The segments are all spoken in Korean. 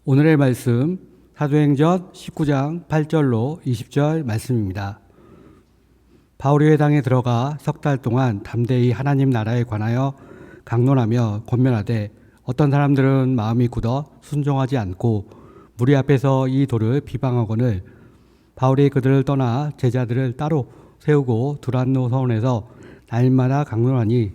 오늘의 말씀 사도행전 19장 8절로 20절 말씀입니다. 바울이 회당에 들어가 석 달 동안 담대히 하나님 나라에 관하여 강론하며 권면하되 어떤 사람들은 마음이 굳어 순종하지 않고 무리 앞에서 이 도를 비방하거늘 바울이 그들을 떠나 제자들을 따로 세우고 두란노 서원에서 날마다 강론하니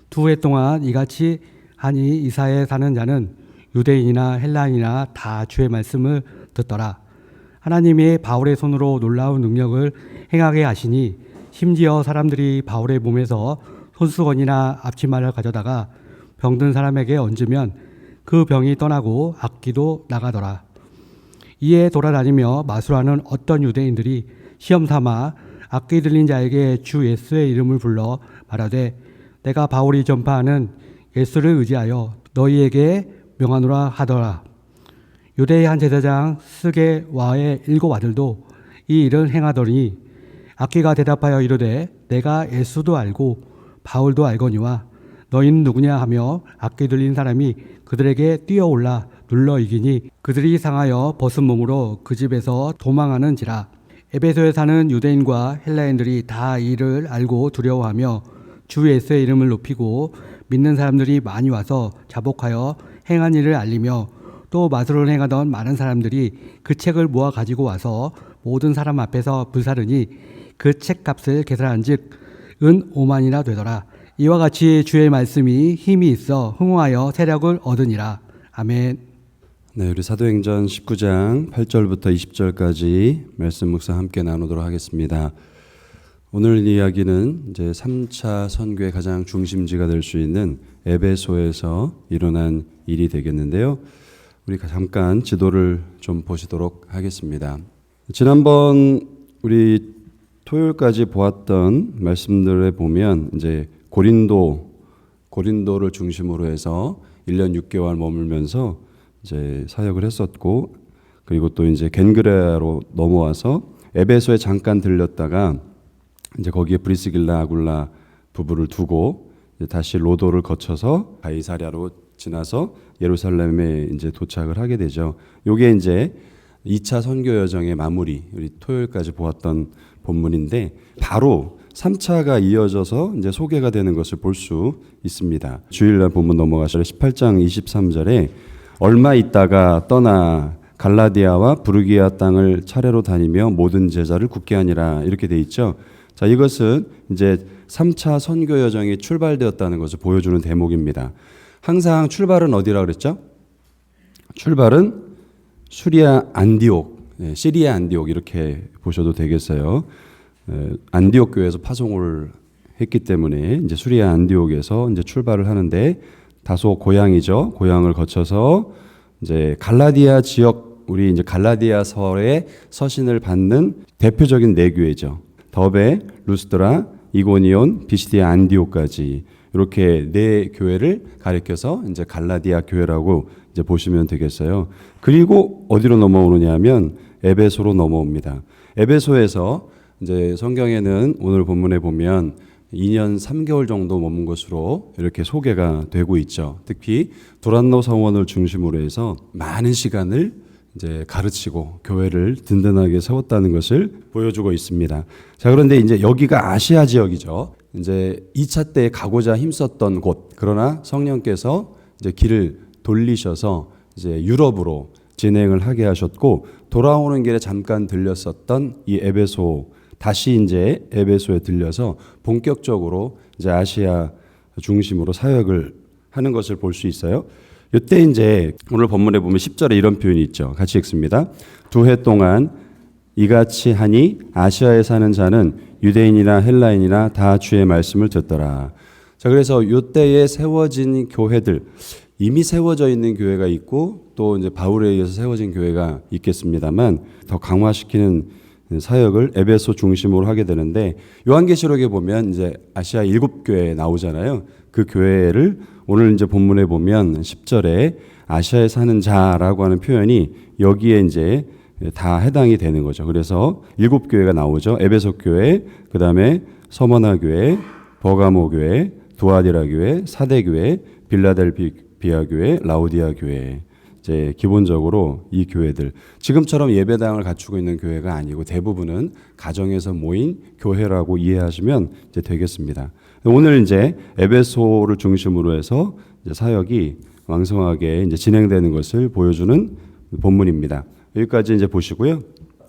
2해 동안 이같이 하니 이사에 사는 자는 유대인이나 헬라인이나 다 주의 말씀을 듣더라. 하나님이 바울의 손으로 놀라운 능력을 행하게 하시니 심지어 사람들이 바울의 몸에서 손수건이나 앞치마를 가져다가 병든 사람에게 얹으면 그 병이 떠나고 악기도 나가더라. 이에 돌아다니며 마술하는 어떤 유대인들이 시험삼아 악기 들린 자에게 주 예수의 이름을 불러 말하되 내가 바울이 전파하는 예수를 의지하여 너희에게 명하노라 하더라. 유대의 한 제사장 스게와의 7 아들도 이 일을 행하더니 악기가 대답하여 이르되 내가 예수도 알고 바울도 알거니와 너희는 누구냐 하며 악기 들린 사람이 그들에게 뛰어올라 눌러 이기니 그들이 상하여 벗은 몸으로 그 집에서 도망하는지라. 에베소에 사는 유대인과 헬라인들이 다 이를 알고 두려워하며 주 예수의 이름을 높이고 믿는 사람들이 많이 와서 자복하여 행한 일을 알리며 또 마술을 행하던 많은 사람들이 그 책을 모아 가지고 와서 모든 사람 앞에서 불사르니 그 책값을 계산한즉 은 5만이나 되더라. 이와 같이 주의 말씀이 힘이 있어 흥하여 세력을 얻으니라. 아멘. 네, 우리 사도행전 19장 8절부터 20절까지 말씀 묵상 함께 나누도록 하겠습니다. 오늘 이야기는 이제 3차 선교의 가장 중심지가 될 수 있는 에베소에서 일어난 일이 되겠는데요. 우리 잠깐 지도를 좀 보시도록 하겠습니다. 지난번 우리 토요일까지 보았던 말씀들에 보면 이제 고린도를 중심으로 해서 1년 6개월 머물면서 이제 사역을 했었고, 그리고 또 이제 겐그레아로 넘어와서 에베소에 잠깐 들렸다가 이제 거기에 브리스길라 아굴라 부부를 두고 이제 다시 로도를 거쳐서 가이사랴로 지나서 예루살렘에 이제 도착을 하게 되죠. 요게 이제 2차 선교 여정의 마무리, 우리 토요일까지 보았던 본문인데 바로 3차가 이어져서 이제 소개가 되는 것을 볼 수 있습니다. 주일날 본문 넘어가시죠. 18장 23절에 얼마 있다가 떠나 갈라디아와 부르기아 땅을 차례로 다니며 모든 제자를 굳게 하니라 이렇게 돼 있죠. 자, 이것은 이제 3차 선교 여정이 출발되었다는 것을 보여주는 대목입니다. 항상 출발은 어디라 그랬죠? 출발은 시리아 안디옥 이렇게 보셔도 되겠어요. 안디옥 교회에서 파송을 했기 때문에 이제 시리아 안디옥에서 이제 출발을 하는데 다소 고향이죠. 고향을 거쳐서 이제 갈라디아 지역, 우리 이제 갈라디아서의 서신을 받는 대표적인 네 교회죠. 더베, 루스드라, 이고니온, 비시디아, 안디옥까지 이렇게 네 교회를 가리켜서 이제 갈라디아 교회라고 이제 보시면 되겠어요. 그리고 어디로 넘어오느냐면 에베소로 넘어옵니다. 에베소에서 이제 성경에는 오늘 본문에 보면 2년 3개월 정도 머문 것으로 이렇게 소개가 되고 있죠. 특히 두란노 성원을 중심으로 해서 많은 시간을 이제 가르치고 교회를 든든하게 세웠다는 것을 보여주고 있습니다. 자, 그런데 이제 여기가 아시아 지역이죠. 이제 2차 때 가고자 힘썼던 곳. 그러나 성령께서 이제 길을 돌리셔서 이제 유럽으로 진행을 하게 하셨고, 돌아오는 길에 잠깐 들렸었던 이 에베소, 다시 이제 에베소에 들려서 본격적으로 이제 아시아 중심으로 사역을 하는 것을 볼 수 있어요. 이때 이제 오늘 본문에 보면 10절에 이런 표현이 있죠. 같이 읽습니다. 2해 동안 이같이 하니 아시아에 사는 자는 유대인이나 헬라인이나 다 주의 말씀을 듣더라. 자, 그래서 이때에 세워진 교회들, 이미 세워져 있는 교회가 있고 또 이제 바울에 의해서 세워진 교회가 있겠습니다만 더 강화시키는 사역을 에베소 중심으로 하게 되는데, 요한계시록에 보면 이제 아시아 7교회 나오잖아요. 그 교회를 오늘 이제 본문에 보면 10절에 아시아에 사는 자라고 하는 표현이 여기에 이제 다 해당이 되는 거죠. 그래서 7교회가 나오죠. 에베소 교회, 그 다음에 서머나 교회, 버가모 교회, 두아디라 교회, 사대 교회, 빌라델비아 교회, 라우디아 교회. 이제 기본적으로 이 교회들 지금처럼 예배당을 갖추고 있는 교회가 아니고 대부분은 가정에서 모인 교회라고 이해하시면 이제 되겠습니다. 오늘 이제 에베소를 중심으로 해서 이제 사역이 왕성하게 이제 진행되는 것을 보여주는 본문입니다. 여기까지 이제 보시고요.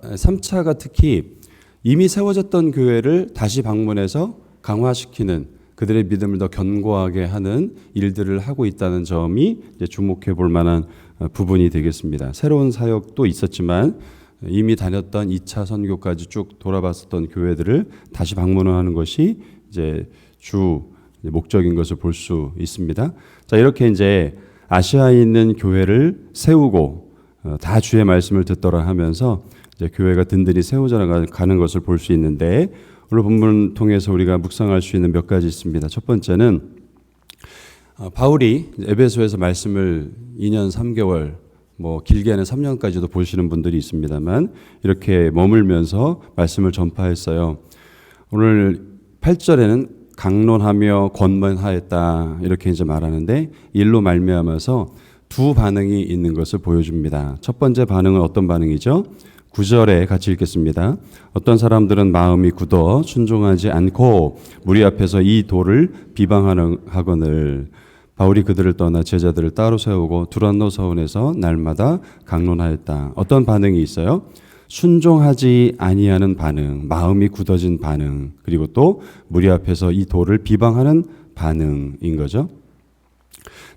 3차가 특히 이미 세워졌던 교회를 다시 방문해서 강화시키는 그들의 믿음을 더 견고하게 하는 일들을 하고 있다는 점이 이제 주목해 볼 만한 부분이 되겠습니다. 새로운 사역도 있었지만 이미 다녔던 2차 선교까지 쭉 돌아봤었던 교회들을 다시 방문하는 것이 이제 주 목적인 것을 볼 수 있습니다. 자, 이렇게 이제 아시아에 있는 교회를 세우고 다 주의 말씀을 듣더라 하면서 이제 교회가 든든히 세워져 가는 것을 볼 수 있는데 오늘 본문을 통해서 우리가 묵상할 수 있는 몇 가지 있습니다. 첫 번째는 바울이 에베소에서 말씀을 2년 3개월 뭐 길게는 3년까지도 보시는 분들이 있습니다만 이렇게 머물면서 말씀을 전파했어요. 오늘 8절에는 강론하며 권면하였다 이렇게 이제 말하는데 일로 말미암아서 두 반응이 있는 것을 보여줍니다. 첫 번째 반응은 어떤 반응이죠? 9절에 같이 읽겠습니다. 어떤 사람들은 마음이 굳어 순종하지 않고 무리 앞에서 이 도를 비방하거늘 바울이 그들을 떠나 제자들을 따로 세우고 두란노 서원에서 날마다 강론하였다. 어떤 반응이 있어요? 순종하지 아니하는 반응, 마음이 굳어진 반응, 그리고 또 무리 앞에서 이 도를 비방하는 반응인 거죠.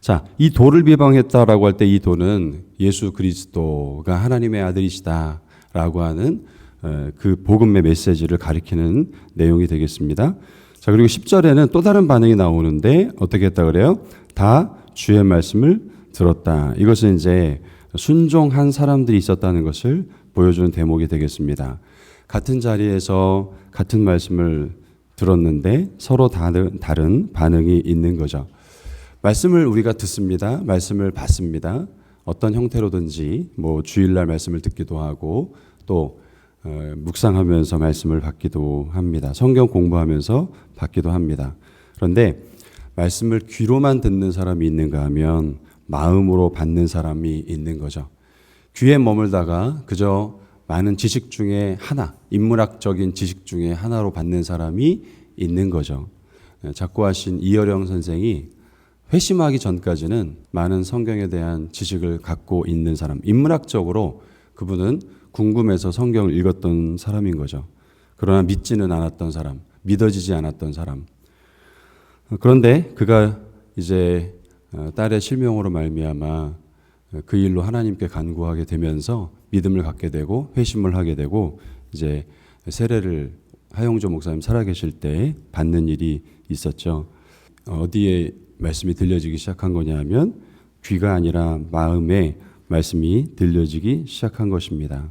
자, 이 도를 비방했다라고 할 때 이 도는 예수 그리스도가 하나님의 아들이시다라고 하는 그 복음의 메시지를 가리키는 내용이 되겠습니다. 자, 그리고 10절에는 또 다른 반응이 나오는데 어떻게 했다 그래요? 다 주의 말씀을 들었다. 이것은 이제 순종한 사람들이 있었다는 것을 보여주는 대목이 되겠습니다. 같은 자리에서 같은 말씀을 들었는데 서로 다른 반응이 있는 거죠. 말씀을 우리가 듣습니다. 말씀을 받습니다. 어떤 형태로든지 뭐 주일날 말씀을 듣기도 하고 또 묵상하면서 말씀을 받기도 합니다. 성경 공부하면서 받기도 합니다. 그런데 말씀을 귀로만 듣는 사람이 있는가 하면 마음으로 받는 사람이 있는 거죠. 귀에 머물다가 그저 많은 지식 중에 하나, 인문학적인 지식 중에 하나로 받는 사람이 있는 거죠. 작고하신 이어령 선생이 회심하기 전까지는 많은 성경에 대한 지식을 갖고 있는 사람, 인문학적으로 그분은 궁금해서 성경을 읽었던 사람인 거죠. 그러나 믿지는 않았던 사람, 믿어지지 않았던 사람. 그런데 그가 이제 딸의 실명으로 말미암아 그 일로 하나님께 간구하게 되면서 믿음을 갖게 되고 회심을 하게 되고 이제 세례를 하용조 목사님 살아계실 때 받는 일이 있었죠. 어디에 말씀이 들려지기 시작한 거냐 하면 귀가 아니라 마음에 말씀이 들려지기 시작한 것입니다.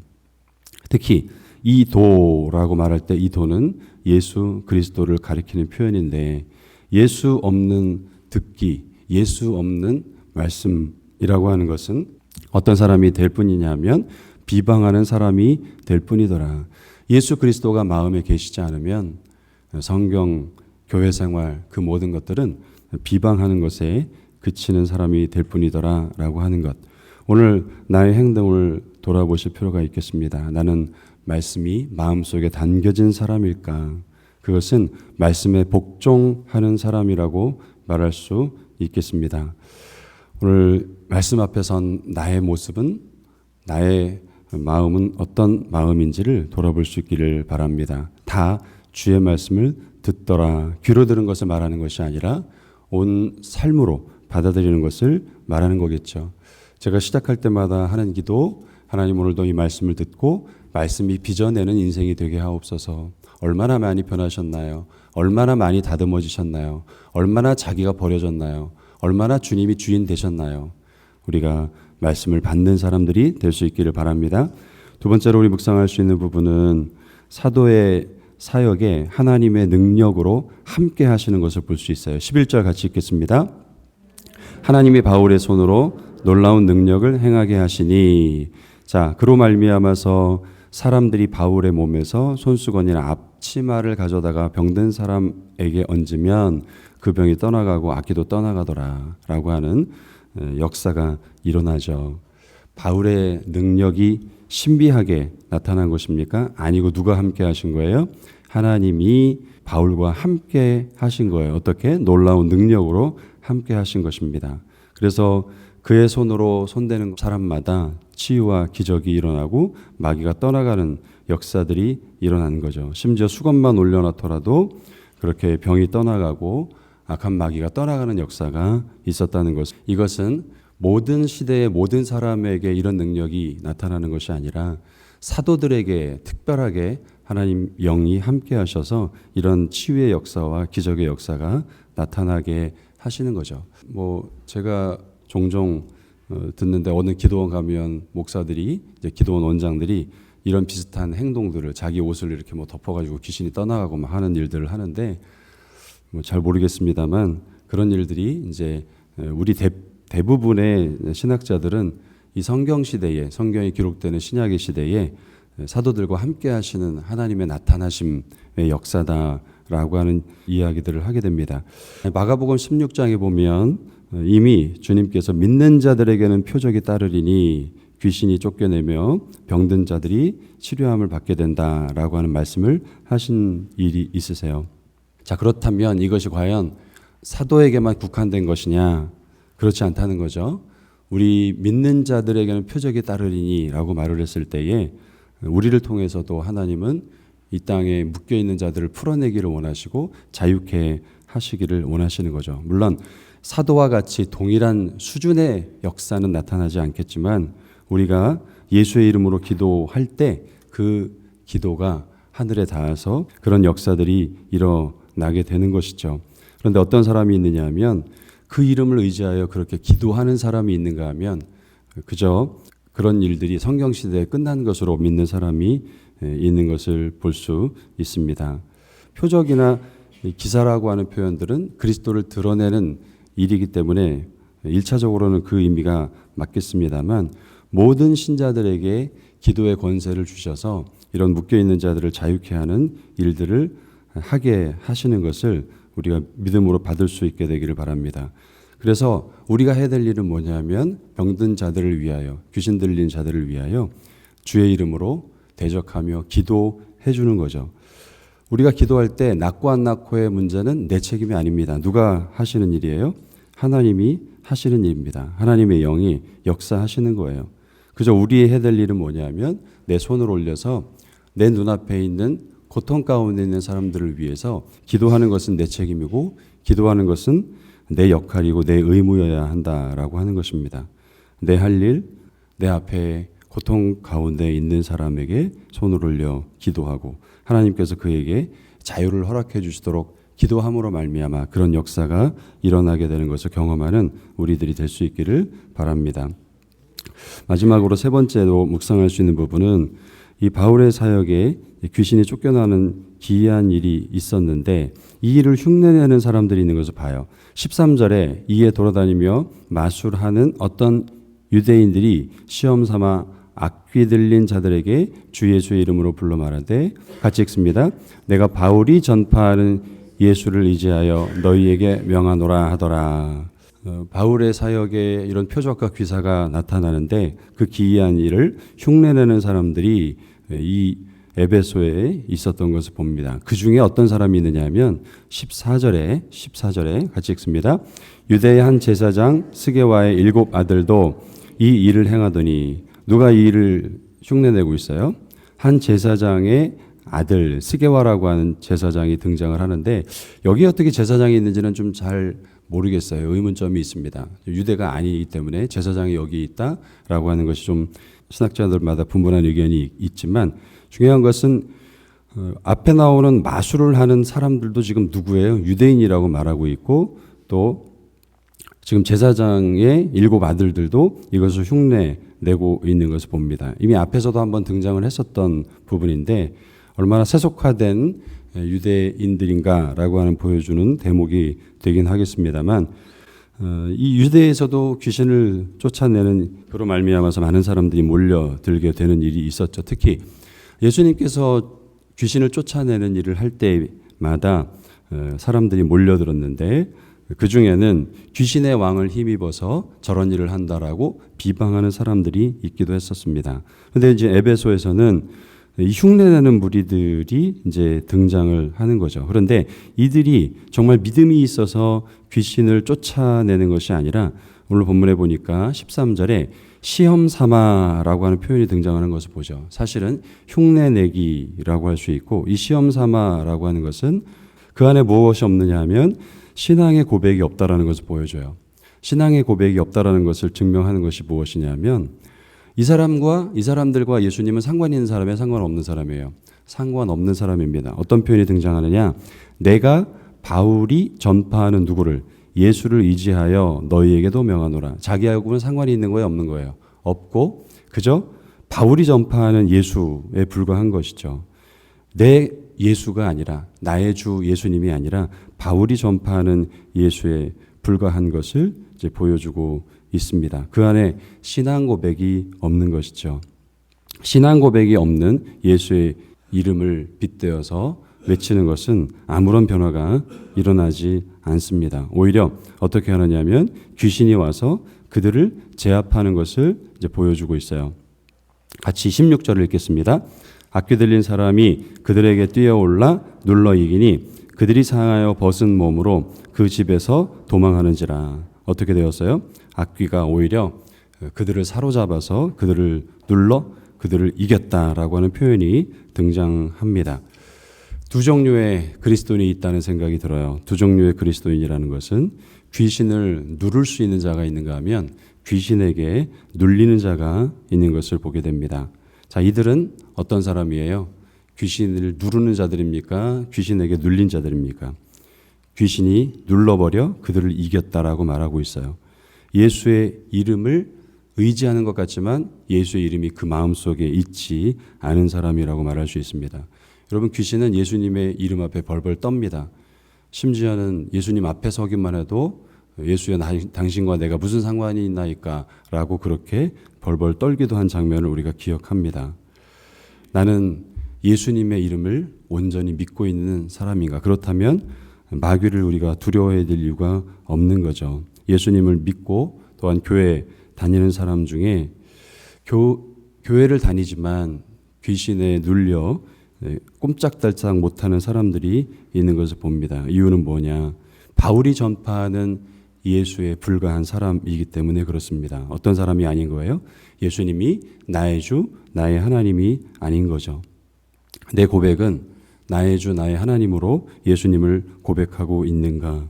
특히 이 도라고 말할 때 이 도는 예수 그리스도를 가리키는 표현인데 예수 없는 듣기, 예수 없는 말씀이라고 하는 것은 어떤 사람이 될 뿐이냐 하면 비방하는 사람이 될 뿐이더라. 예수 그리스도가 마음에 계시지 않으면 성경, 교회 생활 그 모든 것들은 비방하는 것에 그치는 사람이 될 뿐이더라 라고 하는 것. 오늘 나의 행동을 돌아보실 필요가 있겠습니다. 나는 말씀이 마음속에 담겨진 사람일까? 그것은 말씀에 복종하는 사람이라고 말할 수 있겠습니다. 오늘 말씀 앞에 선 나의 모습은, 나의 마음은 어떤 마음인지를 돌아볼 수 있기를 바랍니다. 다 주의 말씀을 듣더라. 귀로 들은 것을 말하는 것이 아니라 온 삶으로 받아들이는 것을 말하는 거겠죠. 제가 시작할 때마다 하는 기도, 하나님 오늘도 이 말씀을 듣고 말씀이 빚어내는 인생이 되게 하옵소서. 얼마나 많이 변하셨나요? 얼마나 많이 다듬어지셨나요? 얼마나 자기가 버려졌나요? 얼마나 주님이 주인 되셨나요? 우리가 말씀을 받는 사람들이 될 수 있기를 바랍니다. 두 번째로 우리 묵상할 수 있는 부분은 사도의 사역에 하나님의 능력으로 함께 하시는 것을 볼 수 있어요. 11절 같이 읽겠습니다. 하나님이 바울의 손으로 놀라운 능력을 행하게 하시니. 자, 그로 말미암아서 사람들이 바울의 몸에서 손수건이나 앞치마를 가져다가 병든 사람에게 얹으면 그 병이 떠나가고 악기도 떠나가더라라고 하는 역사가 일어나죠. 바울의 능력이 신비하게 나타난 것입니까? 아니고 누가 함께 하신 거예요? 하나님이 바울과 함께 하신 거예요. 어떻게? 놀라운 능력으로 함께 하신 것입니다. 그래서 그의 손으로 손대는 사람마다 치유와 기적이 일어나고 마귀가 떠나가는 역사들이 일어난 거죠. 심지어 수건만 올려놓더라도 그렇게 병이 떠나가고 악한 마귀가 떠나가는 역사가 있었다는 것. 이것은 모든 시대의 모든 사람에게 이런 능력이 나타나는 것이 아니라 사도들에게 특별하게 하나님 영이 함께 하셔서 이런 치유의 역사와 기적의 역사가 나타나게 하시는 거죠. 제가 종종 듣는데 어느 기도원 가면 목사들이 이제 기도원 원장들이 이런 비슷한 행동들을 자기 옷을 이렇게 덮어가지고 귀신이 떠나가고 하는 일들을 하는데 잘 모르겠습니다만 그런 일들이 이제 우리 대부분의 신학자들은 이 성경 시대에 성경이 기록되는 신약의 시대에 사도들과 함께 하시는 하나님의 나타나심의 역사다라고 하는 이야기들을 하게 됩니다. 마가복음 16장에 보면 이미 주님께서 믿는 자들에게는 표적이 따르리니 귀신이 쫓겨내며 병든 자들이 치료함을 받게 된다라고 하는 말씀을 하신 일이 있으세요. 자, 그렇다면 이것이 과연 사도에게만 국한된 것이냐? 그렇지 않다는 거죠. 우리 믿는 자들에게는 표적이 따르리니라고 말을 했을 때에 우리를 통해서도 하나님은 이 땅에 묶여 있는 자들을 풀어내기를 원하시고 자유케 하시기를 원하시는 거죠. 물론 사도와 같이 동일한 수준의 역사는 나타나지 않겠지만 우리가 예수의 이름으로 기도할 때 그 기도가 하늘에 닿아서 그런 역사들이 일어나게 되는 것이죠. 그런데 어떤 사람이 있느냐 하면 그 이름을 의지하여 그렇게 기도하는 사람이 있는가 하면 그저 그런 일들이 성경시대에 끝난 것으로 믿는 사람이 있는 것을 볼 수 있습니다. 표적이나 기사라고 하는 표현들은 그리스도를 드러내는 일이기 때문에 1차적으로는 그 의미가 맞겠습니다만 모든 신자들에게 기도의 권세를 주셔서 이런 묶여있는 자들을 자유케 하는 일들을 하게 하시는 것을 우리가 믿음으로 받을 수 있게 되기를 바랍니다. 그래서 우리가 해야 될 일은 뭐냐면 병든 자들을 위하여 귀신 들린 자들을 위하여 주의 이름으로 대적하며 기도해 주는 거죠. 우리가 기도할 때 낫고 안 낫고의 문제는 내 책임이 아닙니다. 누가 하시는 일이에요? 하나님이 하시는 일입니다. 하나님의 영이 역사하시는 거예요. 그저 우리의 해야 될 일은 뭐냐면 내 손을 올려서 내 눈앞에 있는 고통 가운데 있는 사람들을 위해서 기도하는 것은 내 책임이고 기도하는 것은 내 역할이고 내 의무여야 한다라고 하는 것입니다. 내 할 일, 내 앞에 고통 가운데 있는 사람에게 손을 올려 기도하고 하나님께서 그에게 자유를 허락해 주시도록 기도함으로 말미암아 그런 역사가 일어나게 되는 것을 경험하는 우리들이 될 수 있기를 바랍니다. 마지막으로 세 번째로 묵상할 수 있는 부분은 이 바울의 사역에 귀신이 쫓겨나는 기이한 일이 있었는데 이 일을 흉내내는 사람들이 있는 것을 봐요. 13절에 이에 돌아다니며 마술하는 어떤 유대인들이 시험 삼아 악귀 들린 자들에게 주 예수의 이름으로 불러 말하되 같이 읽습니다. 내가 바울이 전파하는 예수를 의지하여 너희에게 명하노라 하더라. 바울의 사역에 이런 표적과 귀사가 나타나는데 그 기이한 일을 흉내내는 사람들이 이 에베소에 있었던 것을 봅니다. 그 중에 어떤 사람이 있느냐 하면 14절에 같이 읽습니다. 유대의 한 제사장 스게와의 7 아들도 이 일을 행하더니 누가 이 일을 흉내내고 있어요? 한 제사장의 아들 스게와라고 하는 제사장이 등장을 하는데 여기 어떻게 제사장이 있는지는 좀 잘 모르겠어요. 의문점이 있습니다. 유대가 아니기 때문에 제사장이 여기 있다라고 하는 것이 좀 신학자들마다 분분한 의견이 있지만 중요한 것은 앞에 나오는 마술을 하는 사람들도 지금 누구예요? 유대인이라고 말하고 있고 또 지금 제사장의 7 아들들도 이것을 흉내내고 있는 것을 봅니다. 이미 앞에서도 한번 등장을 했었던 부분인데 얼마나 세속화된 유대인들인가라고 하는 보여주는 대목이 되긴 하겠습니다만 이 유대에서도 귀신을 쫓아내는 그로 말미암아서 많은 사람들이 몰려들게 되는 일이 있었죠. 특히 예수님께서 귀신을 쫓아내는 일을 할 때마다 사람들이 몰려들었는데 그 중에는 귀신의 왕을 힘입어서 저런 일을 한다라고 비방하는 사람들이 있기도 했었습니다. 그런데 이제 에베소에서는 이 흉내내는 무리들이 이제 등장을 하는 거죠. 그런데 이들이 정말 믿음이 있어서 귀신을 쫓아내는 것이 아니라 오늘 본문에 보니까 13절에 시험 삼아라고 하는 표현이 등장하는 것을 보죠. 사실은 흉내내기라고 할 수 있고 이 시험 삼아라고 하는 것은 그 안에 무엇이 없느냐 하면 신앙의 고백이 없다라는 것을 보여줘요. 신앙의 고백이 없다라는 것을 증명하는 것이 무엇이냐면 이 사람들과 예수님은 상관 있는 사람이에요, 상관없는 사람이에요? 상관없는 사람입니다. 어떤 표현이 등장하느냐? 내가 바울이 전파하는 누구를 예수를 의지하여 너희에게도 명하노라. 자기하고는 상관이 있는 거예요, 없는 거예요? 없고 그저 바울이 전파하는 예수에 불과한 것이죠. 내 예수가 아니라 나의 주 예수님이 아니라 바울이 전파하는 예수에 불과한 것을 이제 보여주고 있습니다. 그 안에 신앙 고백이 없는 것이죠. 신앙 고백이 없는 예수의 이름을 빗대어서 외치는 것은 아무런 변화가 일어나지 않습니다. 오히려 어떻게 하느냐면 귀신이 와서 그들을 제압하는 것을 이제 보여주고 있어요. 같이 16절을 읽겠습니다. 악귀 들린 사람이 그들에게 뛰어올라 눌러 이기니 그들이 상하여 벗은 몸으로 그 집에서 도망하는지라. 어떻게 되었어요? 악귀가 오히려 그들을 사로잡아서 그들을 눌러 그들을 이겼다라고 하는 표현이 등장합니다. 두 종류의 그리스도인이 있다는 생각이 들어요. 두 종류의 그리스도인이라는 것은 귀신을 누를 수 있는 자가 있는가 하면 귀신에게 눌리는 자가 있는 것을 보게 됩니다. 자, 이들은 어떤 사람이에요? 귀신을 누르는 자들입니까? 귀신에게 눌린 자들입니까? 귀신이 눌러버려 그들을 이겼다라고 말하고 있어요. 예수의 이름을 의지하는 것 같지만 예수의 이름이 그 마음속에 있지 않은 사람이라고 말할 수 있습니다. 여러분, 귀신은 예수님의 이름 앞에 벌벌 떱니다. 심지어는 예수님 앞에 서기만 해도 예수여 당신과 내가 무슨 상관이 있나이까 라고 그렇게 벌벌 떨기도 한 장면을 우리가 기억합니다. 나는 예수님의 이름을 온전히 믿고 있는 사람인가? 그렇다면 마귀를 우리가 두려워해야 될 이유가 없는 거죠. 예수님을 믿고 또한 교회 다니는 사람 중에 교회를 다니지만 귀신에 눌려 꼼짝달싹 못하는 사람들이 있는 것을 봅니다. 이유는 뭐냐? 바울이 전파하는 예수에 불과한 사람이기 때문에 그렇습니다. 어떤 사람이 아닌 거예요? 예수님이 나의 주, 나의 하나님이 아닌 거죠. 내 고백은 나의 주, 나의 하나님으로 예수님을 고백하고 있는가?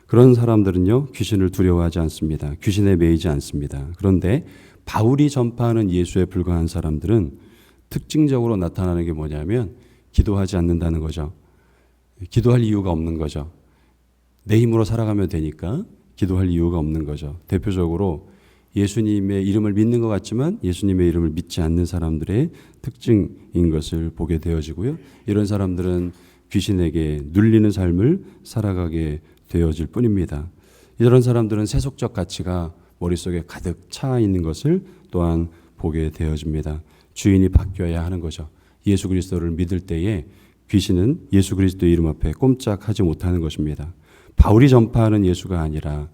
그런 사람들은요, 귀신을 두려워하지 않습니다. 귀신에 매이지 않습니다. 그런데 바울이 전파하는 예수에 불과한 사람들은 특징적으로 나타나는 게 뭐냐면 기도하지 않는다는 거죠. 기도할 이유가 없는 거죠. 내 힘으로 살아가면 되니까 기도할 이유가 없는 거죠. 대표적으로 예수님의 이름을 믿는 것 같지만 예수님의 이름을 믿지 않는 사람들의 특징인 것을 보게 되어지고요. 이런 사람들은 귀신에게 눌리는 삶을 살아가게 되어질 뿐입니다. 이런 사람들은 세속적 가치가 머릿속에 가득 차 있는 것을 또한 보게 되어집니다. 주인이 바뀌어야 하는 거죠. 예수 그리스도를 믿을 때에 귀신은 예수 그리스도의 이름 앞에 꼼짝하지 못하는 것입니다. 바울이 전파하는 예수가 아니라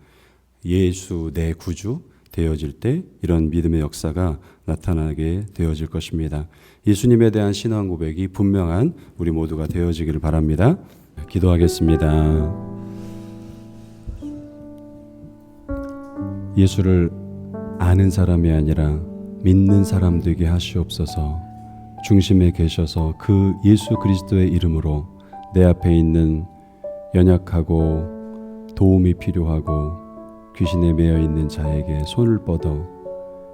예수 내 구주 되어질 때 이런 믿음의 역사가 나타나게 되어질 것입니다. 예수님에 대한 신앙 고백이 분명한 우리 모두가 되어지기를 바랍니다. 기도하겠습니다. 예수를 아는 사람이 아니라 믿는 사람 되게 하시옵소서. 중심에 계셔서 그 예수 그리스도의 이름으로 내 앞에 있는 연약하고 도움이 필요하고 귀신에 매여 있는 자에게 손을 뻗어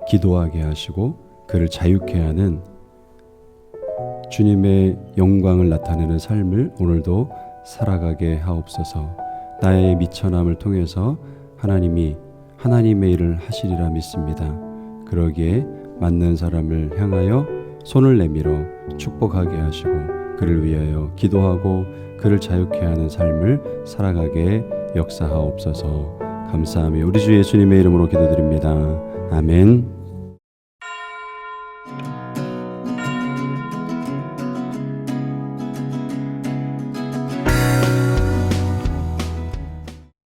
기도하게 하시고 그를 자유케 하는 주님의 영광을 나타내는 삶을 오늘도 살아가게 하옵소서. 나의 미천함을 통해서 하나님이 하나님의 일을 하시리라 믿습니다. 그러기에 맞는 사람을 향하여 손을 내밀어 축복하게 하시고 그를 위하여 기도하고 그를 자유케 하는 삶을 살아가게 역사하옵소서. 감사하며 우리 주 예수님의 이름으로 기도드립니다. 아멘.